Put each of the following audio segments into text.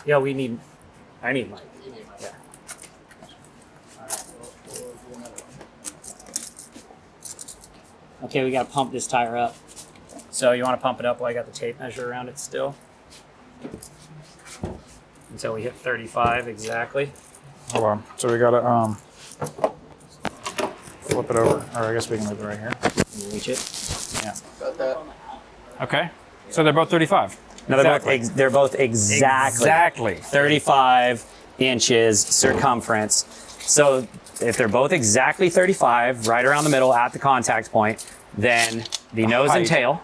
Yeah, I need Mike. You need Mike. Yeah. All right, we'll do another one. Okay, we got to pump this tire up. So you want to pump it up while I got the tape measure around it still. Until we hit 35 exactly. Hold on. So we gotta flip it over, or I guess we can leave it right here. Can you reach it? Yeah. Got that? Okay. So they're both 35. No, they're both exactly 35 inches circumference. So if they're both exactly 35, right around the middle at the contact point, then the nose and tail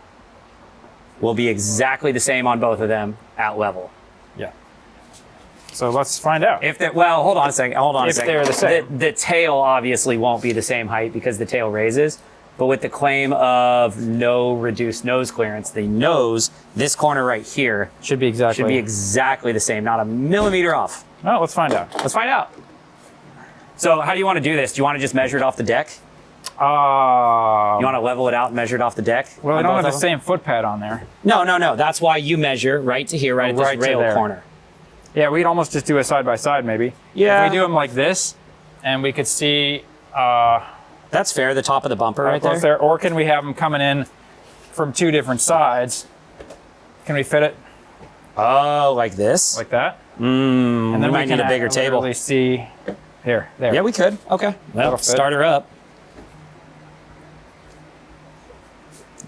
will be exactly the same on both of them at level. Yeah. So let's find out. If they, well, hold on a second. If they're the same. The tail obviously won't be the same height because the tail raises. But with the claim of no reduced nose clearance, the nose, this corner right here, Should be exactly the same, not a millimeter off. Well, let's find out. Let's find out. So how do you want to do this? Do you want to just measure it off the deck? You want to level it out and measure it off the deck? Well, we on don't both have the of them? same foot pad on there. No. That's why you measure right to here, right at Right this to rail there. corner. Yeah, we'd almost just do a side by side, maybe. Yeah. If we do them like this, and we could see. That's fair, the top of the bumper right there. Or can we have them coming in from two different sides? Can we fit it Oh, like this? like that? And then we might can need a bigger table. literally see here, there. Yeah, we could. Okay. Well, That'll fit. start her up.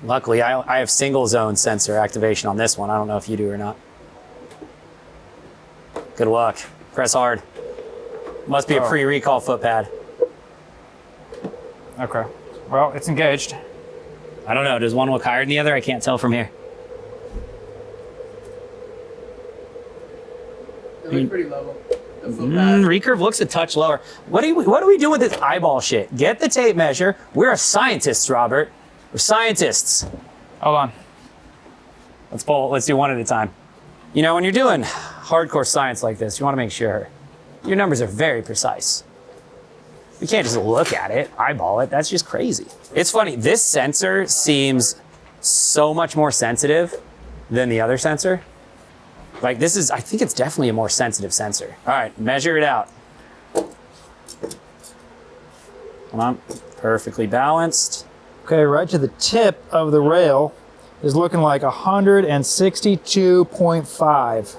Luckily, I have single zone sensor activation on this one. I don't know if you do or not. Good luck. Press hard. Must be a Oh. pre-recall foot pad. Okay. Well, it's engaged. I don't know. Does one look higher than the other? I can't tell from here. It looks pretty level. The foot pad. Recurve looks a touch lower. What do we do with this eyeball shit? Get the tape measure. We're scientists, Robert. We're scientists. Hold on. Let's pull. Let's do one at a time. You know, when you're doing hardcore science like this, you want to make sure your numbers are very precise. You can't just look at it, eyeball it. That's just crazy. It's funny. This sensor seems so much more sensitive than the other sensor. Like this is, I think it's definitely a more sensitive sensor. All right, measure it out. Come on, perfectly balanced. Okay, right to the tip of the rail is looking like 162.5.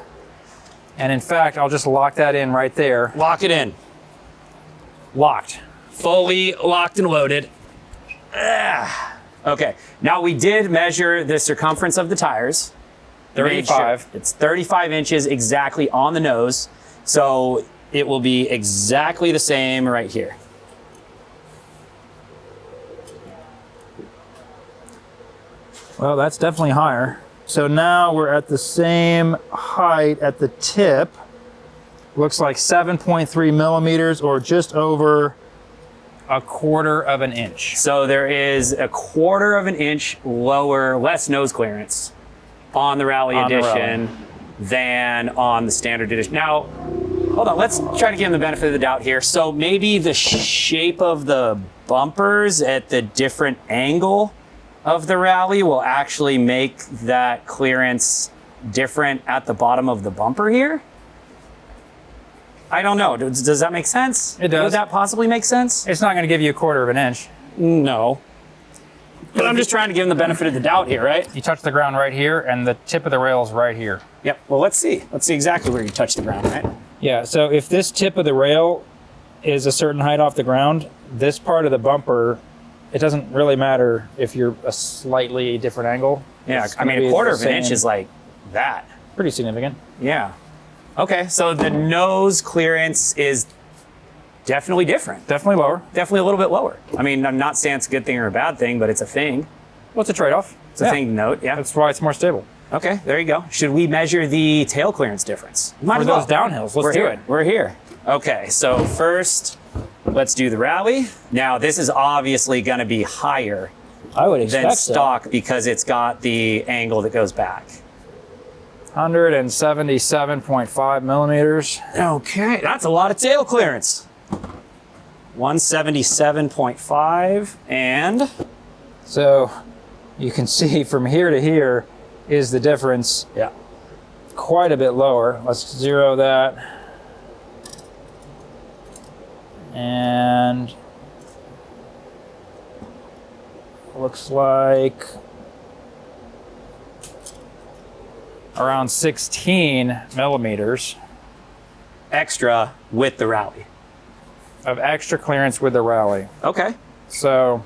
And in fact, I'll just lock that in right there. Lock it in. Locked. Fully locked and loaded. Okay, now we did measure the circumference of the tires. 35. It's 35 inches exactly on the nose. So it will be exactly the same right here. Well, that's definitely higher. So now we're at the same height at the tip. Looks like 7.3 millimeters or just over a quarter of an inch. So there is a quarter of an inch less nose clearance on the Rally Edition than on the Standard Edition. Now, hold on, let's try to give him the benefit of the doubt here. So maybe the shape of the bumpers at the different angle of the Rally will actually make that clearance different at the bottom of the bumper here? I don't know. Does that make sense? It does. Would that possibly make sense? It's not going to give you a quarter of an inch. No. But I'm just trying to give him the benefit of the doubt here, right? You touch the ground right here, and the tip of the rail is right here. Yep. Well, let's see. Let's see exactly where you touch the ground, right? Yeah, so if this tip of the rail is a certain height off the ground, this part of the bumper, it doesn't really matter if you're a slightly different angle. Yeah, It's I mean, gonna a be quarter the of an inch same. is like that. Pretty significant. Yeah. Okay, so the nose clearance is definitely different. Definitely lower. Definitely a little bit lower. I mean, I'm not saying it's a good thing or a bad thing, but it's a thing. Well, it's a trade-off. It's a thing to note, yeah. That's why it's more stable. Okay, there you go. Should we measure the tail clearance difference? Might For as well. those downhills, let's do here. it. We're here. Okay, so first, let's do the Rally. Now, this is obviously going to be higher I would than expect so. stock because it's got the angle that goes back. 177.5 millimeters. Okay, that's a lot of tail clearance. 177.5 and So you can see from here to here is the difference. yeah. quite a bit lower. Let's zero that. And looks like around 16 millimeters Extra with the Rally. of extra clearance with the Rally. Okay. So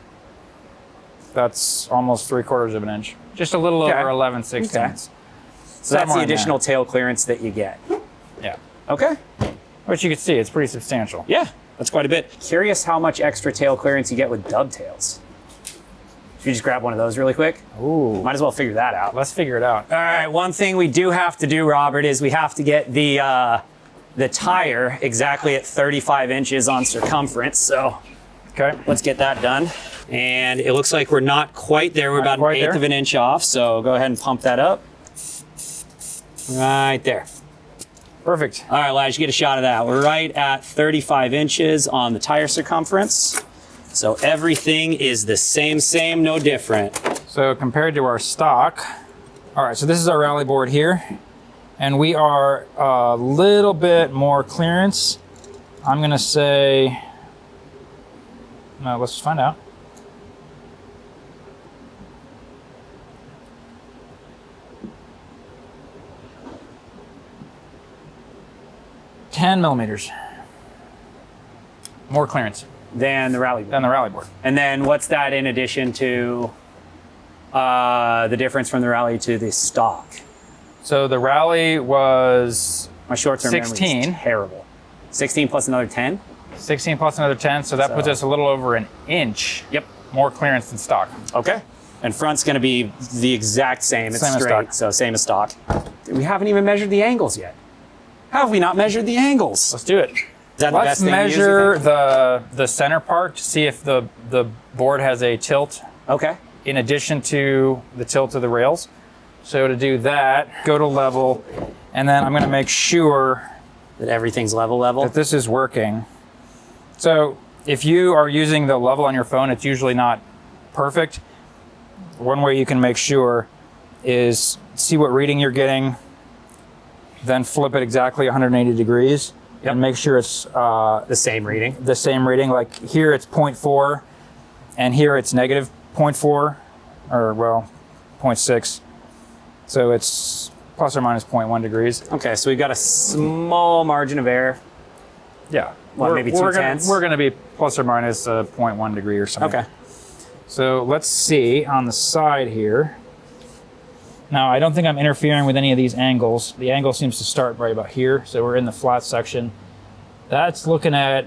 that's almost 3/4 of an inch. Just a little over 11/16. So that's the additional tail clearance that you get. Yeah. Okay. Which you can see, it's pretty substantial. Yeah, that's quite a bit. Curious how much extra tail clearance you get with dovetails. Should we just grab one of those really quick? Ooh. Might as well figure that out. Let's figure it out. All right, one thing we do have to do, Robert, is we have to get the tire exactly at 35 inches on circumference. So Okay. let's get that done. And it looks like we're not quite there. We're about an eighth of an inch off. So go ahead and pump that up. Right there. Perfect. All right, Lige, get a shot of that. We're right at 35 inches on the tire circumference. So everything is the same, no different. So compared to our stock, all right, so this is our rally board here, and we are a little bit more clearance. I'm gonna say, no, let's find out. $10 more clearance Than the Rally board. than the rally board. And then what's that in addition to the difference from the Rally to the stock? So the rally was My short-term memory 16. is terrible. 16 plus another 10? 16 plus another 10, so that puts us a little over an inch. Yep. More clearance than stock. Okay. And front's going to be the exact same. It's Same as straight, stock. so same as stock. We haven't even measured the angles yet. How have we not measured the angles? Let's do it. Is that the Let's best thing to use, you measure think? the center part to see if the board has a tilt Okay. in addition to the tilt of the rails. So to do that, go to level, and then I'm going to make sure That everything's level. that this is working. So if you are using the level on your phone, it's usually not perfect. One way you can make sure is see what reading you're getting, then flip it exactly 180 degrees and make sure it's The same reading. the same reading. Like here it's 0.4 and here it's negative 0.4 or well 0.6. So it's plus or minus 0.1 degrees. Okay, so we've got a small margin of error. Yeah. What, maybe 2/10? We're gonna be plus or minus 0.1 degree or something. Okay. So let's see on the side here. Now, I don't think I'm interfering with any of these angles. The angle seems to start right about here. So we're in the flat section. That's looking at,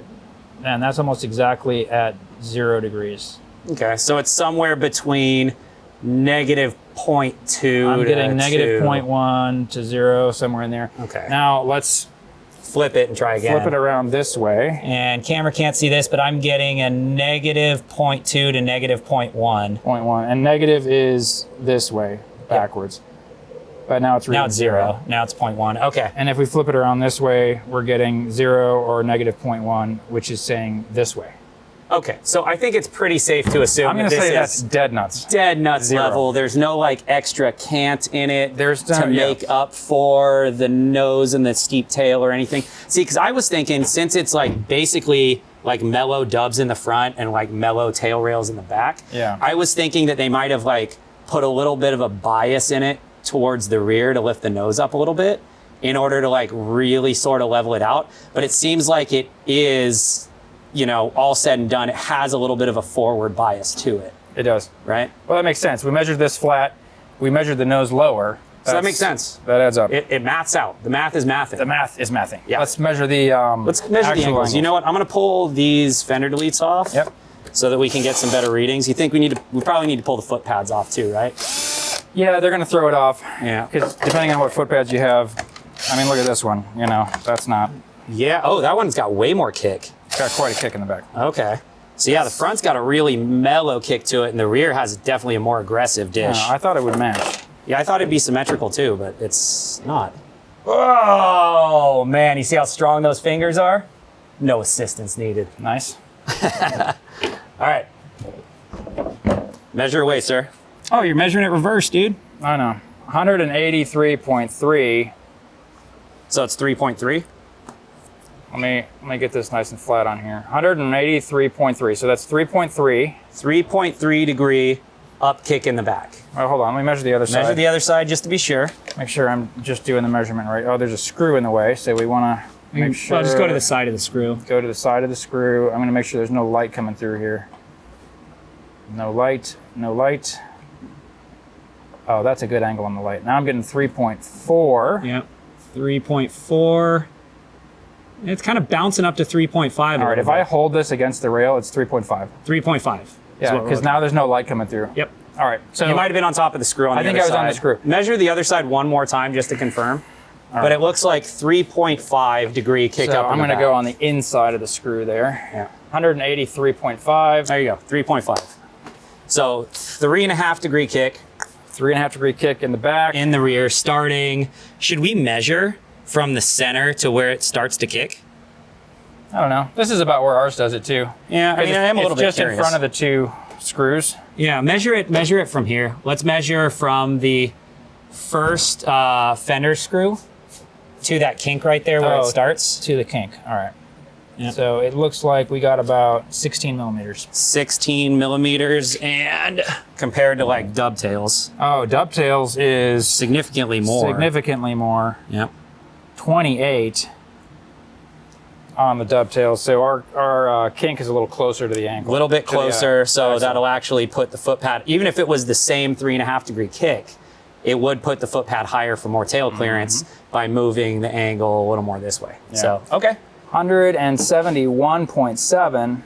man, that's almost exactly at 0 degrees. Okay, so it's somewhere between negative 0.2 I'm to getting negative 2. 0.1 to 0, somewhere in there. Okay. Now let's Flip it and try again. flip it around this way. And camera can't see this, but I'm getting a negative 0.2 to negative 0.1. 0.1. And negative is this way, backwards. But now it's reading Now it's 0. Now it's 0.1. Okay. And if we flip it around this way, we're getting 0 or negative 0.1, which is saying this way. Okay, so I think it's pretty safe to assume I'm going that to this say is that's dead nuts. dead nuts 0. level. There's no like extra cant in it There's to make up for the nose and the steep tail or anything. See, because I was thinking since it's like basically like mellow dubs in the front and like mellow tail rails in the back, Yeah. I was thinking that they might have like put a little bit of a bias in it towards the rear to lift the nose up a little bit in order to like really sort of level it out. But it seems like it is, you know, all said and done, it has a little bit of a forward bias to it, It does. right? Well, that makes sense. We measured this flat. We measured the nose lower. So that makes sense. That adds up. It maths out. The math is mathing. The math is mathing. Yeah. Let's measure the Let's measure the actual angles. You know what? I'm going to pull these fender deletes off. Yep. So that we can get some better readings. You think we probably need to pull the foot pads off too, right? Yeah, they're going to throw it off. Yeah. Because depending on what foot pads you have, I mean, look at this one. You know, that's not. Yeah. Oh, that one's got way more kick. It's got quite a kick in the back. Okay. So yeah, the front's got a really mellow kick to it, and the rear has definitely a more aggressive dish. I thought it would match. Yeah, I thought it'd be symmetrical too, but it's not. Oh man, you see how strong those fingers are? No assistance needed. Nice. All right. Measure away, sir. Oh, you're measuring it reverse, dude. I know. 183.3 So it's 3.3. Let me get this nice and flat on here. 183.3. So that's 3.3. 3.3 degree up kick in the back. Oh, hold on. Let me measure the other side. Measure the other side just to be sure. Make sure I'm just doing the measurement right. Oh, there's a screw in the way, so we want to make sure. Well, just go to the side of the screw. Go to the side of the screw. I'm going to make sure there's no light coming through here. No light. No light. Oh, that's a good angle on the light. Now I'm getting 3.4. Yep. 3.4. It's kind of bouncing up to 3.5. All right, if I hold this against the rail, it's 3.5. 3.5. Yeah, because now there's no light coming through. Yep. All right, so you might have been on top of the screw on the other side. I think I was on the screw. Measure the other side one more time just to confirm. But it looks like 3.5 degree kick so up. I'm going to go on the inside of the screw there. Yeah. 183.5. There you go, 3.5. So 3.5 degree kick. 3.5 degree kick in the back. In the rear, starting. Should we measure from the center to where it starts to kick? I don't know. This is about where ours does it too. Yeah, I mean, I am a little bit just curious. in front of the two screws. Yeah, measure it from here. Let's measure from the first fender screw to that kink right there where it starts. To the kink. All right. Yep. So it looks like we got about 16 millimeters. 16 millimeters, and compared to like dovetails, Oh, dovetails is significantly more. significantly more. Yep. 28 on the dovetails. So our kink is a little closer to the angle. A little bit closer, so axle. that'll actually put the foot pad, even if it was the same 3.5 degree kick, it would put the foot pad higher for more tail clearance by moving the angle a little more this way. Yeah. So, okay. 171.7.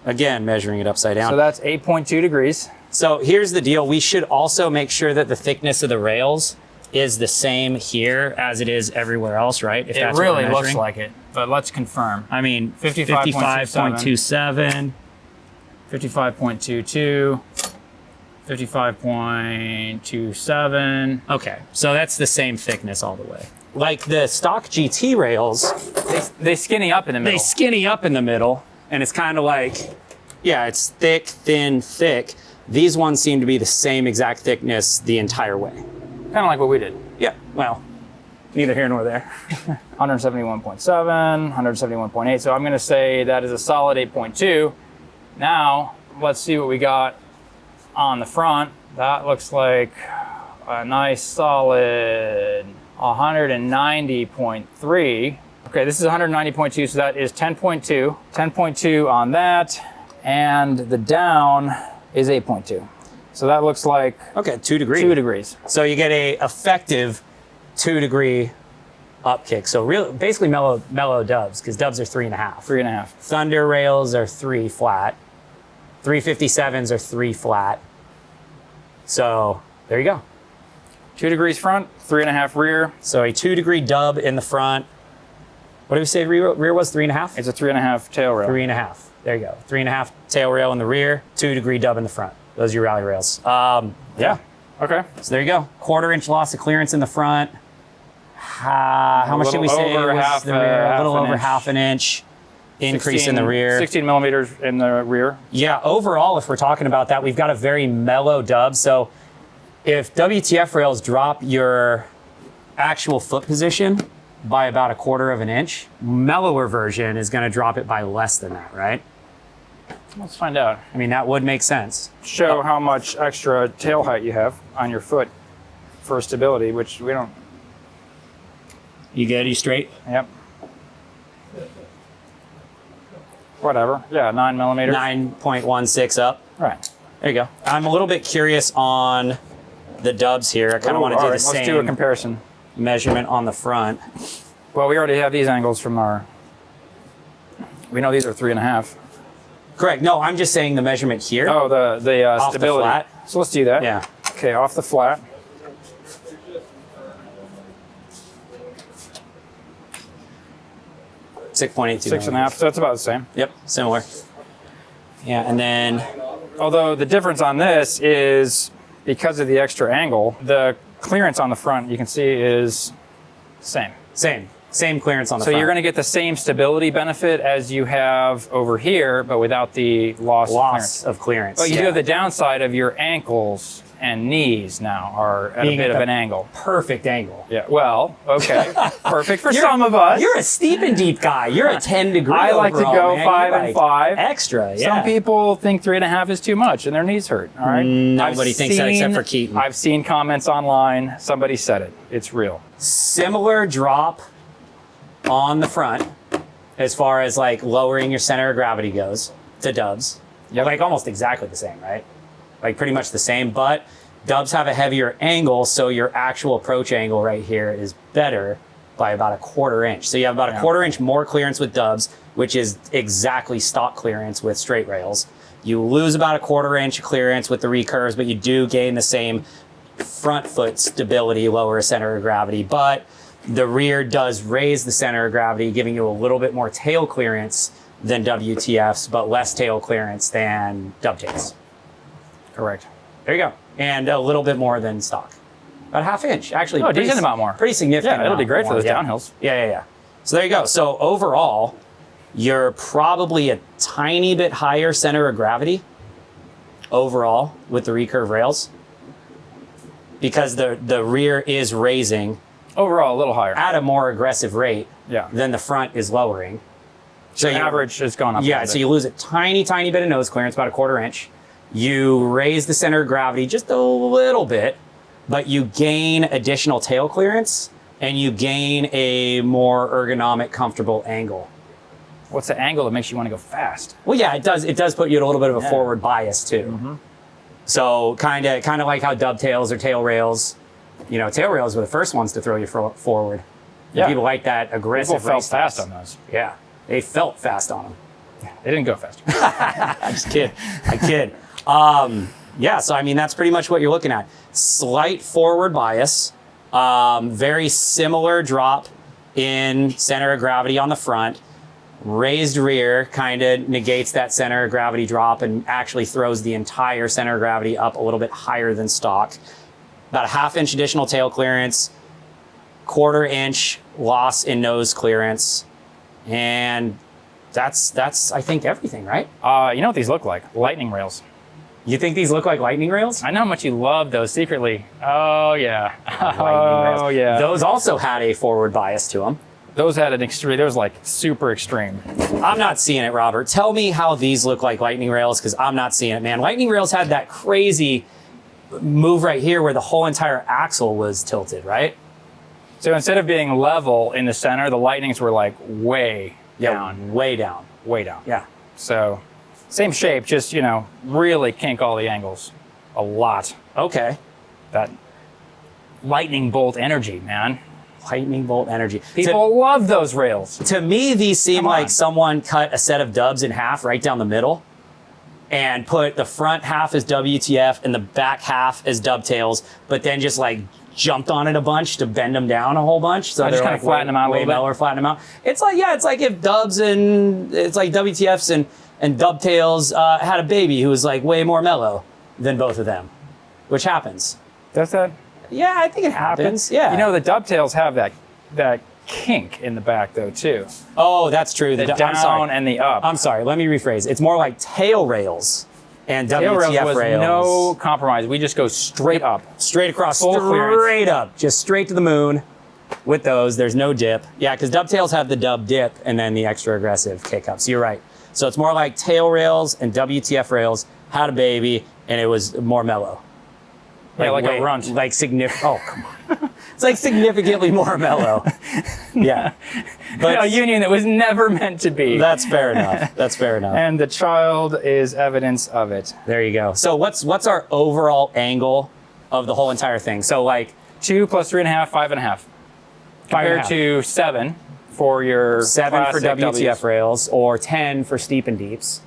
Again, measuring it upside down. So that's 8.2 degrees. So here's the deal. We should also make sure that the thickness of the rails is the same here as it is everywhere else, right? If It that's what really we're looks measuring. like it, but let's confirm. I mean, 55.27. 55.27. 55.22. 55.27. Okay, so that's the same thickness all the way. Like the stock GT rails, They skinny up in the they middle. skinny up in the middle, and it's kind of like, yeah, it's thick, thin, thick. These ones seem to be the same exact thickness the entire way. Kind of like what we did. Yeah, well, neither here nor there. 171.7, 171.8. So I'm going to say that is a solid 8.2. Now, let's see what we got on the front. That looks like a nice solid 190.3. Okay, this is 190.2, so that is 10.2. 10.2 on that, and the down is 8.2. So that looks like Okay, 2 degrees. 2 degrees. So you get a effective 2 degree up kick. So basically mellow dubs, because dubs are 3.5. 3.5. Thunder rails are 3 flat. 357s are 3 flat. So there you go. 2 degrees front, 3.5 rear. So a 2 degree dub in the front. What did we say rear was? 3.5? It's a 3.5 tail rail. 3.5. There you go. 3.5 tail rail in the rear, 2 degree dub in the front. Those are your rally rails. Yeah. Okay. So there you go. 1/4 inch loss of clearance in the front. How much did we say over was half, the rear? A little half an over inch. half an inch increase in the rear. 16 millimeters in the rear. Yeah, overall, if we're talking about that, we've got a very mellow dub. So if WTF rails drop your actual foot position by about 1/4 inch, mellower version is going to drop it by less than that, right? Let's find out. I mean, that would make sense. Show how much extra tail height you have on your foot for stability, which we don't. You good? You straight? Yep. Whatever. Yeah, 9 millimeters. 9.16 up. Right. There you go. I'm a little bit curious on the dubs here. I kind of want to do the Let's do a same comparison. measurement on the front. Well, we already have these angles from our. We know these are 3.5. Correct. No, I'm just saying the measurement here. Oh, the Off the stability. flat? So let's do that. Yeah. Okay, off the flat. Six 6.5. So that's about the same. Yep, similar. Yeah, and then Although the difference on this is because of the extra angle, the clearance on the front you can see is the same. same clearance on the So front. you're going to get the same stability benefit as you have over here, but without the loss of clearance. of clearance. But you do yeah. have the downside of your ankles and knees now are at Being a bit at of the an angle. Perfect angle. Yeah, well, okay. Perfect for some of us. You're a steep and deep guy. You're a 10 degree. I like to overall, go man. 5 You're and like 5. Extra, yeah. Some people think 3.5 is too much and their knees hurt. All right. Nobody thinks that except for Keaton. I've seen comments online. Somebody said it. It's real. Similar drop on the front as far as like lowering your center of gravity goes to Dubs. Yep. Like almost exactly the same, right? Like pretty much the same, but Dubs have a heavier angle, so your actual approach angle right here is better by about 1/4 inch. So you have about 1/4 inch more clearance with Dubs, which is exactly stock clearance with straight rails. You lose about 1/4 inch clearance with the recurves, but you do gain the same front foot stability, lower center of gravity, but the rear does raise the center of gravity, giving you a little bit more tail clearance than WTFs, but less tail clearance than dovetails. Correct. There you go. And a little bit more than stock. About 1/2 inch, actually. Oh, a decent amount more. Pretty significant. Yeah, it'll be amount great for more, those yeah. downhills. Yeah. So there you go. So overall, you're probably a tiny bit higher center of gravity overall with the recurve rails because the rear is raising Overall, a little higher. at a more aggressive rate Yeah. than the front is lowering. So The average has gone up. a Yeah, little so bit. you lose a tiny bit of nose clearance, about 1/4 inch. You raise the center of gravity just a little bit, but you gain additional tail clearance and you gain a more ergonomic, comfortable angle. What's the angle that makes you want to go fast? Well, yeah, it does put you at a little bit of a Yeah. forward bias too. So kind of like how dovetails or tail rails, tail rails were the first ones to throw you forward. And Yeah. people like that aggressive People felt race fast style. on those. Yeah, they felt fast on them. They didn't go fast. I just kid. I kid. Yeah, so I mean, that's pretty much what you're looking at. Slight forward bias, very similar drop in center of gravity on the front. Raised rear kind of negates that center of gravity drop and actually throws the entire center of gravity up a little bit higher than stock. About a 1/2 inch additional tail clearance, 1/4 inch loss in nose clearance, and that's I think everything, right? You know what these look like? Lightning rails. You think these look like lightning rails? I know how much you love those secretly. Oh, yeah. Lightning rails. Yeah. Those also had a forward bias to them. Those had an extreme, those like super extreme. I'm not seeing it, Robert. Tell me how these look like lightning rails, because I'm not seeing it, man. Lightning rails had that crazy move right here where the whole entire axle was tilted, right? So instead of being level in the center, the lightnings were like way down. Way down. Way down. Yeah. So same shape, just, really kink all the angles a lot. Okay. That lightning bolt energy, man. Lightning bolt energy. People love those rails. To me, these seem Come on. like someone cut a set of dubs in half right down the middle and put the front half as WTF and the back half as dovetails, but then just like jumped on it a bunch to bend them down a whole bunch. So I just they're kinda like flatten them out a way little bit. mellower, flatten them out. It's like if dubs and it's like WTFs and dovetails had a baby who was like way more mellow than both of them, which happens. Does that Yeah, I think it happens. Yeah. the dovetails have that kink in the back though too. Oh, that's true. The I'm down sorry. and the up. I'm sorry. Let me rephrase. It's more like tail rails and Tail rails WTF was rails. no compromise. We just go straight up. Straight across, full clearance. straight up, just straight to the moon with those. There's no dip. Yeah, because dovetails have the dub dip and then the extra aggressive kick up. So you're right. So it's more like tail rails and WTF rails had a baby and it was more mellow. Yeah, like a runt. Like significant. Oh, come on. It's like significantly more mellow. Yeah. But A union that was never meant to be. that's fair enough. That's fair enough. And the child is evidence of it. There you go. So what's our overall angle of the whole entire thing? So like 2 plus 3.5, 5.5. Compared 5.5. to 7 for your 7 for classic WTF Ws. rails, or 10 for steep and deeps.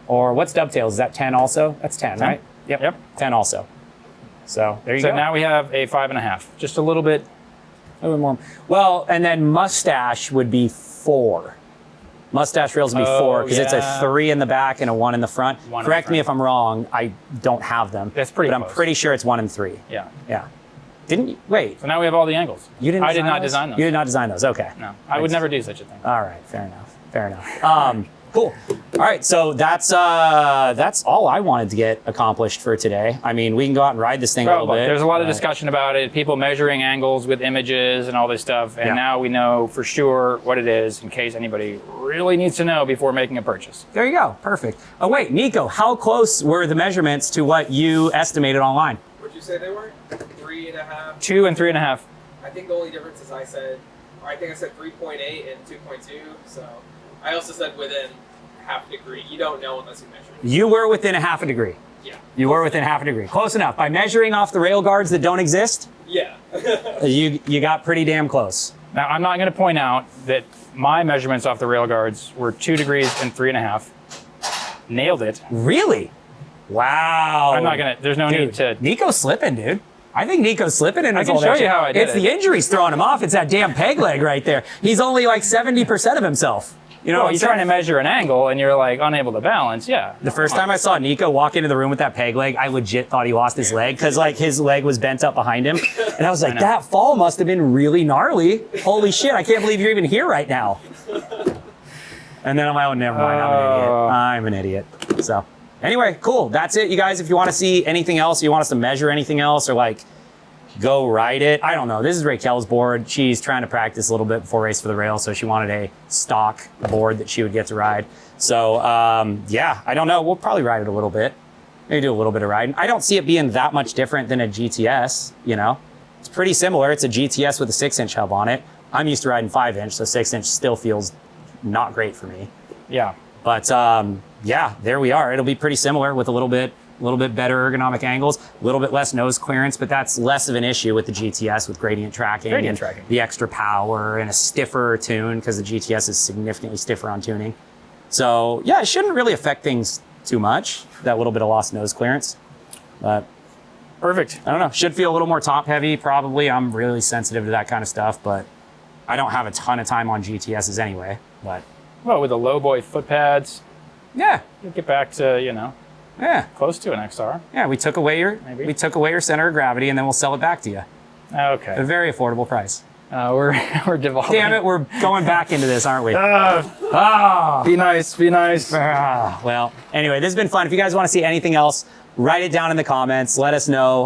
Or what's dovetails? Is that 10 also? That's 10, 10. right? Yep. 10 also. So there you So go. now we have a 5.5. Just a little bit. A little bit more. Well, and then mustache would be 4. Mustache rails would be 4 because it's a yeah. 3 in the back and a 1 in the front. One in Correct the me front. if I'm wrong. I don't have them. That's pretty But I'm close. pretty sure it's 1 and 3. Yeah. Yeah. Didn't you? Wait. So now we have all the angles. You didn't I did design not those? design those. You did not design those. Okay. No. I would never do such a thing. All right, fair enough. Cool. All right, so that's all I wanted to get accomplished for today. I mean, we can go out and ride this thing a little bit. There's a lot of discussion about it, people measuring angles with images and all this stuff, and now we know for sure what it is in case anybody really needs to know before making a purchase. There you go. Perfect. Oh, wait, Nico, how close were the measurements to what you estimated online? What'd you say they were? 3.5? 2 and 3.5. I think the only difference is I said 3.8 and 2.2, so I also said within half a degree. You don't know unless you measure it. You were within a half a degree. Yeah. You were within half a degree. Close enough. By measuring off the rail guards that don't exist, Yeah. you got pretty damn close. Now, I'm not going to point out that my measurements off the rail guards were 2 degrees and 3.5. Nailed it. Really? Wow. I'm not going to, there's no need to. Nico's slipping, dude. I think Nico's slipping in I his can old show action. you how I did It's it. the injuries throwing him off. It's that damn peg leg right there. He's only like 70% of himself. You know, Well, you're trying to measure an angle and you're like unable to balance. Yeah. The first time I saw Nico walk into the room with that peg leg, I legit thought he lost his leg because like his leg was bent up behind him. And I was like, that fall must have been really gnarly. Holy shit, I can't believe you're even here right now. And then I'm like, oh, never mind, I'm an idiot. So anyway, cool. That's it, you guys. If you want to see anything else, you want us to measure anything else or like go ride it. I don't know. This is Raquel's board. She's trying to practice a little bit before race for the rail. So she wanted a stock board that she would get to ride. So yeah, I don't know. We'll probably ride it a little bit. Maybe do a little bit of riding. I don't see it being that much different than a GTS, you know? It's pretty similar. It's a GTS with a 6-inch hub on it. I'm used to riding 5-inch, so 6-inch still feels not great for me. Yeah. But yeah, there we are. It'll be pretty similar with a little bit better ergonomic angles, a little bit less nose clearance, but that's less of an issue with the GTS with gradient tracking. The extra power and a stiffer tune because the GTS is significantly stiffer on tuning. So yeah, it shouldn't really affect things too much, that little bit of lost nose clearance. But Perfect. I don't know, should feel a little more top heavy probably. I'm really sensitive to that kind of stuff, but I don't have a ton of time on GTSs anyway, but. Well, with the low boy foot pads, Yeah, you'll get back to, you know, yeah. close to an XR. Yeah, we took away your center of gravity and then we'll sell it back to you. At a Okay. very affordable price. We're devolving. Damn it, we're going back into this, aren't we? Be nice, be nice. Well, anyway, this has been fun. If you guys want to see anything else, write it down in the comments. Let us know.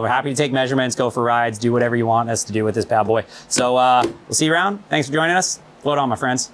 We're happy to take measurements, go for rides, do whatever you want us to do with this bad boy. So we'll see you around. Thanks for joining us. Float on, my friends.